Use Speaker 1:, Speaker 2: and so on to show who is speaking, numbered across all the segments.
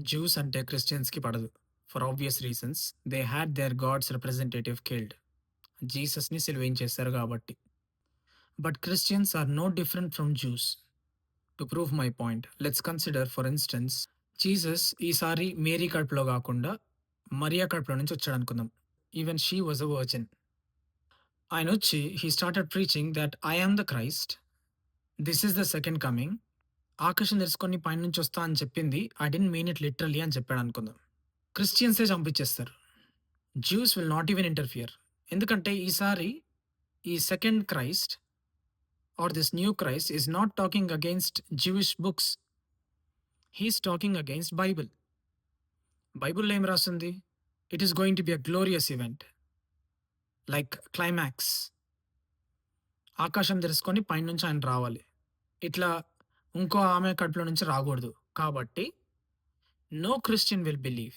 Speaker 1: Juice అంటే క్రిస్టియన్స్‌కి పడదు. For obvious reasons. They had their gods representative killed. జీసస్‌ని సిలువేయించేశారు గాబట్టి. But Christians are no different from Jews. To prove my point, let's consider for instance Jesus ఈసారి Mary కడుపులో గాకుండా మరియా కడుపులో నుంచి వచ్చాడనుకుందాం. Even she was a virgin. ఆయనొచ్చి he started preaching that I am the Christ. This is the second coming. ఆకాశం తెరుచుకొని పైనుంచి వస్తా అని చెప్పింది I didn't mean it literally అని చెప్పాడనుకుందాం. క్రిస్టియన్సే చంపించేస్తారు. Jews will not even interfere. ఎందుకంటే ఈసారి ఈ second Christ or this new Christ is not talking against Jewish books. He is talking against Bible. బైబిల్‌లో ఏం రాసుంది? It is going to be a glorious event. Like climax. ఆకాశం తెరుచుకొని పైనుంచి ఆయన రావాలి. ఇట్లా ఇంకో ఆమె కడుపులో నుంచి రాకూడదు. కాబట్టి no Christian will believe.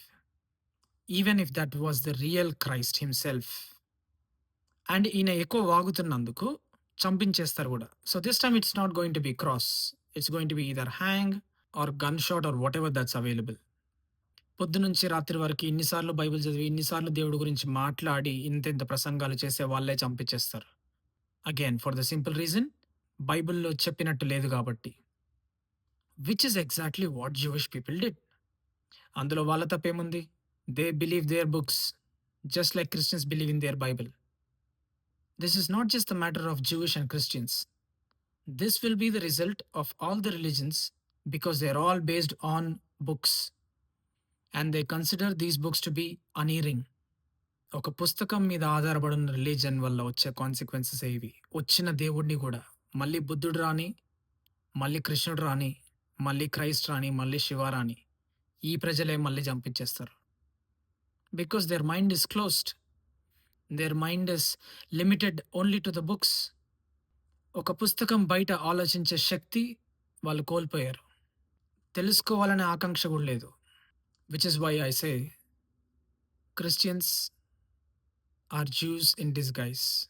Speaker 1: Even if that was the real Christ himself. And ఈయన ఎక్కువ వాగుతున్నందుకు చంపించేస్తారు గూడా. So this time it's not going to be cross. It's going to be either hang or gun shot or whatever that's available. పొద్దునుంచి రాత్రి వరకు ఇన్ని సార్లు బైబిల్ చదివి, ఇన్ని సార్లు దేవుడి గురించి మాట్లాడి, ఇంతింత ప్రసంగాలు చేసే వాళ్ళే చంపించేస్తారు. Again for the simple reason బైబిల్‌లో చెప్పినట్టు లేదు గాబట్టి. Which is exactly what Jewish people did. అందులో వాళ్ళ తప్పేముంది? They believe their books just like Christians believe in their Bible. This is not just the matter of Jewish and Christians. This will be the result of all the religions because they are all based on books and they consider these books to be unerring. ఒక పుస్తకం మీద ఆధారపడున్న religion వల్ల వచ్చే consequences ఇవి. వచ్చిన దేవుడిని గూడా మళ్ళీ బుద్ధుడు రాని, మళ్ళీ కృష్ణుడు రాని, మళ్ళీ క్రైస్ట్ రాని, మళ్ళీ శివ రాని, ఈ ప్రజలే మళ్ళీ చంపించేస్తారు. Because their mind is closed. Their mind is limited only to the books. ఒక పుస్తకం బయట ఆలోచించే శక్తి వాళ్ళు కోల్పోయారు. తెలుసుకోవాలనే ఆకాంక్ష గూడా లేదు. Which is why I say Christians are Jews in disguise.